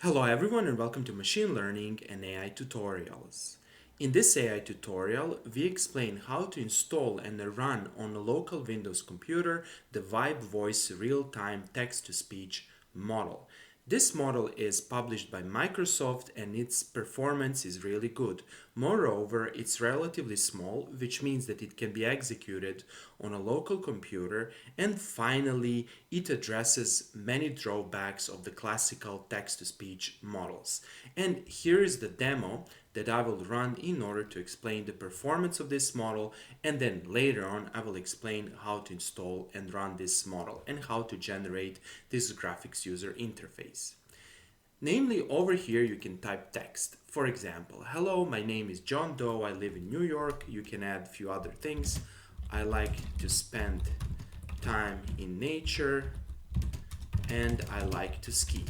Hello everyone and welcome to Machine Learning and AI Tutorials. In this AI tutorial, we explain how to install and run on a local Windows computer the VibeVoice Real-Time Text-to-Speech model. This model is published by Microsoft and its performance is really good. Moreover, it's relatively small, which means that it can be executed on a local computer, and finally, it addresses many drawbacks of the classical text-to-speech models. And here is the demo that I will run in order to explain the performance of this model, and then later on I will explain how to install and run this model and how to generate this graphics user interface. Namely, over here you can type text. For example, hello, my name is John Doe, I live in New York. You can add a few other things. I like to spend time in nature and I like to ski.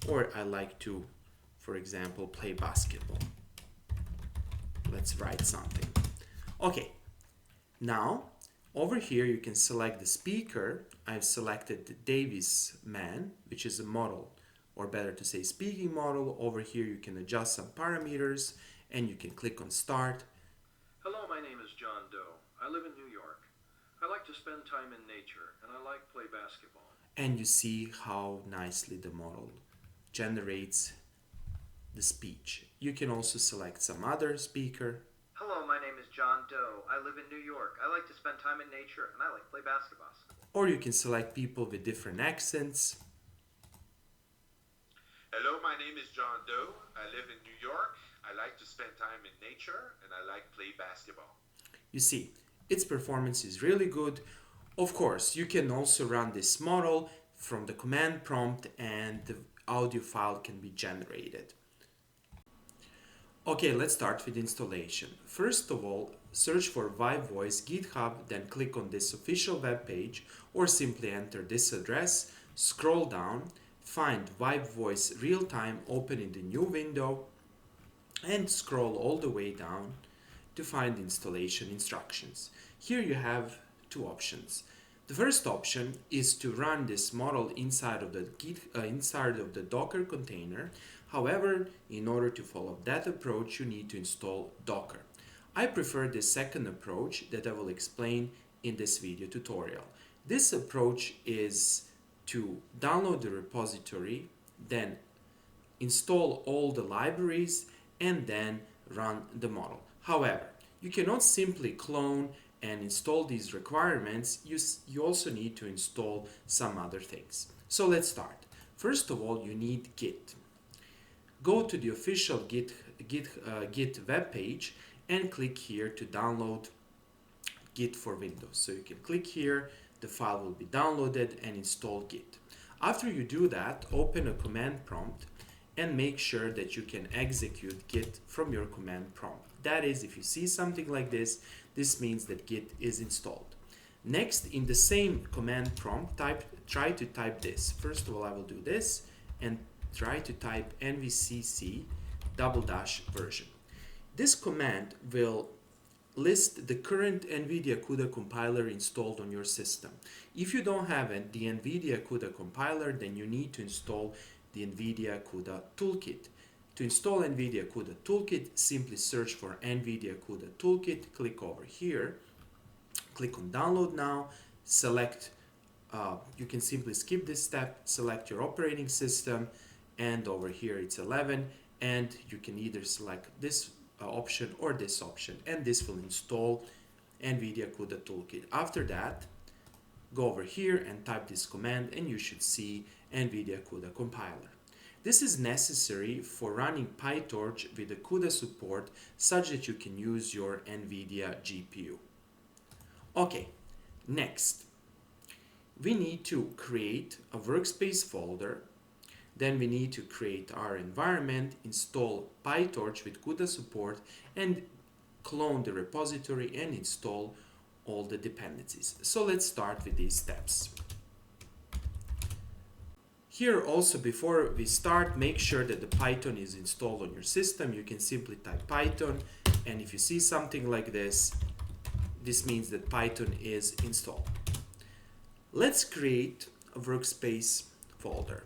Or I like to, for example, play basketball. Let's write something. Okay, now over here you can select the speaker. I've selected the Davis Man, which is a model, or better to say speaking model. Over here you can adjust some parameters and you can click on start. Hello, my name is John Doe. I live in New York. I like to spend time in nature and I like to play basketball. And you see how nicely the model generates the speech. You can also select some other speaker. Hello, my name is John Doe. I live in New York. I like to spend time in nature and I like to play basketball. Or you can select people with different accents. Hello, my name is John Doe. I live in New York. I like to spend time in nature and I like to play basketball. You see, its performance is really good. Of course, you can also run this model from the command prompt and the audio file can be generated. Okay, let's start with installation. First of all, search for VibeVoice GitHub, then click on this official web page or simply enter this address, scroll down, find VibeVoice Realtime, open in the new window and scroll all the way down to find installation instructions. Here you have two options. The first option is to run this model inside of the Docker container. However, in order to follow that approach, you need to install Docker. I prefer the second approach that I will explain in this video tutorial. This approach is to download the repository, then install all the libraries, and then run the model. However, you cannot simply clone and install these requirements. You also need to install some other things. So let's start. First of all, you need Git. Go to the official Git web page and click here to download Git for Windows. So you can click here, the file will be downloaded and install Git. After you do that, open a command prompt and make sure that you can execute Git from your command prompt. That is, if you see something like this, this means that Git is installed. Next, in the same command prompt, try to type this. First of all, I will do this and try to type nvcc --version. This command will list the current NVIDIA CUDA compiler installed on your system. If you don't have the NVIDIA CUDA compiler, then you need to install the NVIDIA CUDA Toolkit. To install NVIDIA CUDA Toolkit, simply search for NVIDIA CUDA Toolkit, click over here, click on download now, select, you can simply skip this step, select your operating system, and over here it's 11, and you can either select this option or this option, and this will install NVIDIA CUDA Toolkit. After that, go over here and type this command and you should see NVIDIA CUDA compiler. This is necessary for running PyTorch with the CUDA support such that you can use your NVIDIA GPU. Okay, next, we need to create a workspace folder. Then we need to create our environment, install PyTorch with CUDA support, and clone the repository and install all the dependencies. So let's start with these steps. Here also, before we start, make sure that the Python is installed on your system. You can simply type Python, and if you see something like this, this means that Python is installed. Let's create a workspace folder.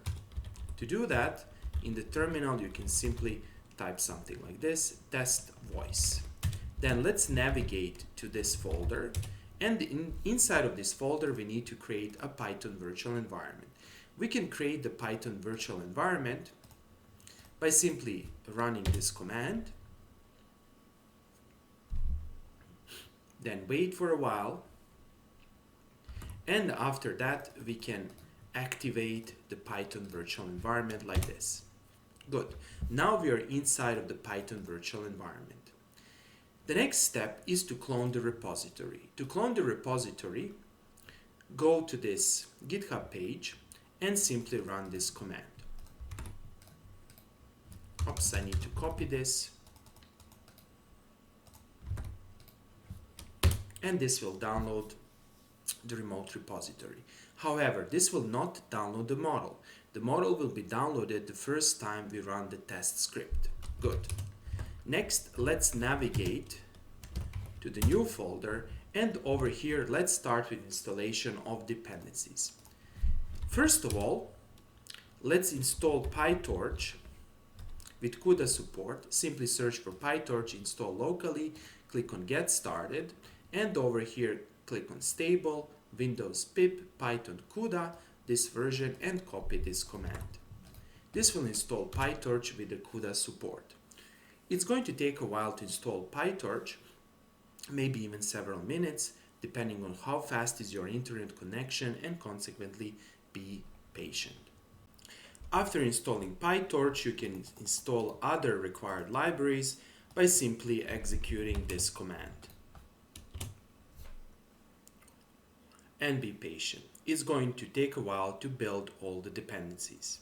To do that, in the terminal you can simply type something like this, test voice. Then let's navigate to this folder, and inside of this folder we need to create a Python virtual environment. We can create the Python virtual environment by simply running this command, then wait for a while, and after that we can activate the Python virtual environment like this. Good. Now we are inside of the Python virtual environment. The next step is to clone the repository. To clone the repository, go to this GitHub page and simply run this command. Oops, I need to copy this. And this will download the remote repository. However, this will not download the model. The model will be downloaded the first time we run the test script. Good. Next, let's navigate to the new folder, and over here let's start with installation of dependencies. First of all, let's install PyTorch with CUDA support. Simply search for PyTorch, install locally, click on Get Started, and over here click on Stable, Windows pip, Python CUDA, this version, and copy this command. This will install PyTorch with the CUDA support. It's going to take a while to install PyTorch, maybe even several minutes, depending on how fast is your internet connection, and consequently be patient. After installing PyTorch, you can install other required libraries by simply executing this command. And be patient. It's going to take a while to build all the dependencies.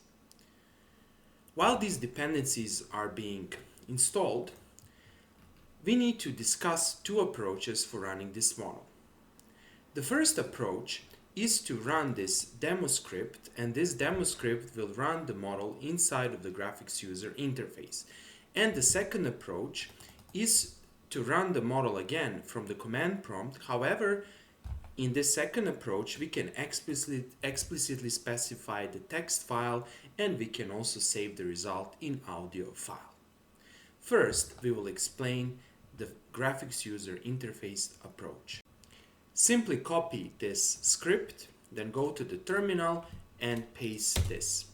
While these dependencies are being installed, we need to discuss two approaches for running this model. The first approach is to run this demo script, and this demo script will run the model inside of the graphics user interface. And the second approach is to run the model again from the command prompt. However, in this second approach, we can explicitly specify the text file, and we can also save the result in audio file. First, we will explain the graphics user interface approach. Simply copy this script, then go to the terminal and paste this.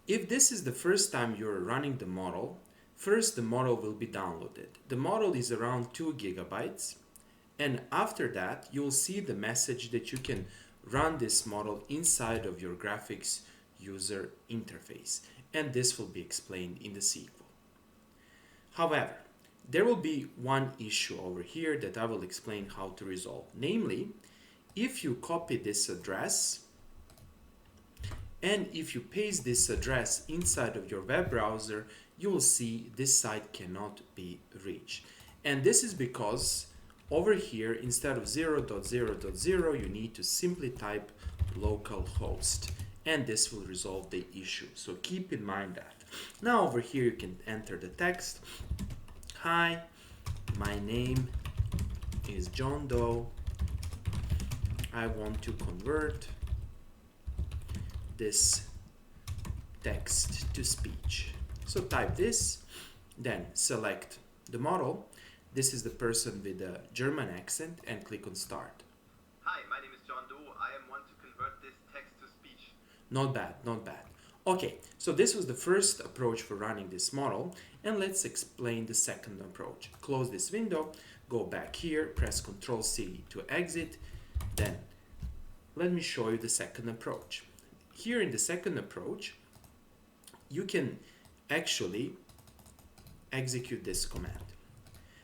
If this is the first time you're running the model, first the model will be downloaded. The model is around 2 gigabytes, and after that you'll see the message that you can run this model inside of your graphics user interface, and this will be explained in the sequel. However, there will be one issue over here that I will explain how to resolve. Namely, if you copy this address and if you paste this address inside of your web browser, you will see this site cannot be reached. And this is because over here, instead of 0.0.0, you need to simply type localhost, and this will resolve the issue. So keep in mind that. Now over here you can enter the text. Hi, my name is John Doe. I want to convert this text to speech. So type this, then select the model. This is the person with a German accent, and click on Start. Hi, my name is John Doe. I am one to convert this text to speech. Not bad, not bad. Okay, so this was the first approach for running this model, and let's explain the second approach. Close this window, go back here, press Ctrl C to exit, then let me show you the second approach. Here in the second approach, you can actually execute this command.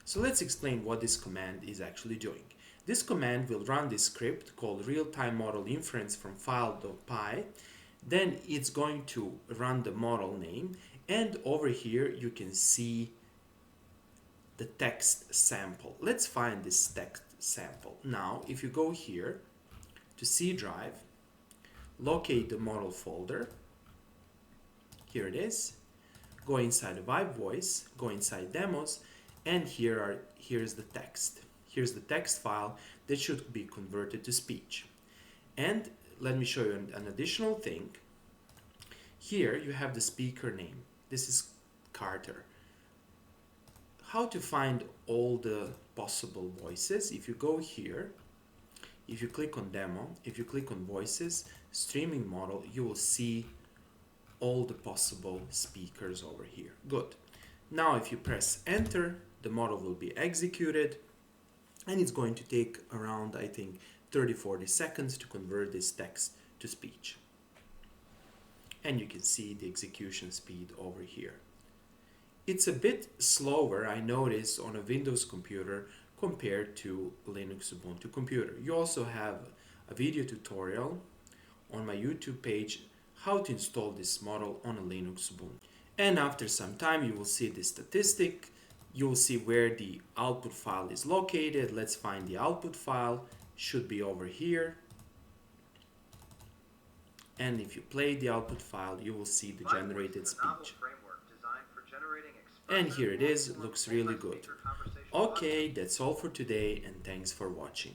So let's explain what this command is actually doing. This command will run this script called real-time model inference from file.py. Then it's going to run the model name, and over here you can see the text sample. Let's find this text sample. Now, if you go here to C drive, locate the model folder. Here it is. Go inside the VibeVoice, go inside demos, and here's the text. Here's the text file that should be converted to speech. And let me show you an additional thing. Here you have the speaker name. This is Carter. How to find all the possible voices? If you go here, if you click on demo, if you click on voices, streaming model, you will see all the possible speakers over here. Good. Now if you press enter, the model will be executed, and it's going to take around, I think, 30-40 seconds to convert this text to speech. And you can see the execution speed over here. It's a bit slower, I noticed, on a Windows computer compared to Linux Ubuntu computer. You also have a video tutorial on my YouTube page how to install this model on a Linux Ubuntu. And after some time you will see the statistic. You will see where the output file is located. Let's find the output file. Should be over here. And if you play the output file, you will see the generated speech. And here it is, looks really good. Okay, that's all for today, and thanks for watching.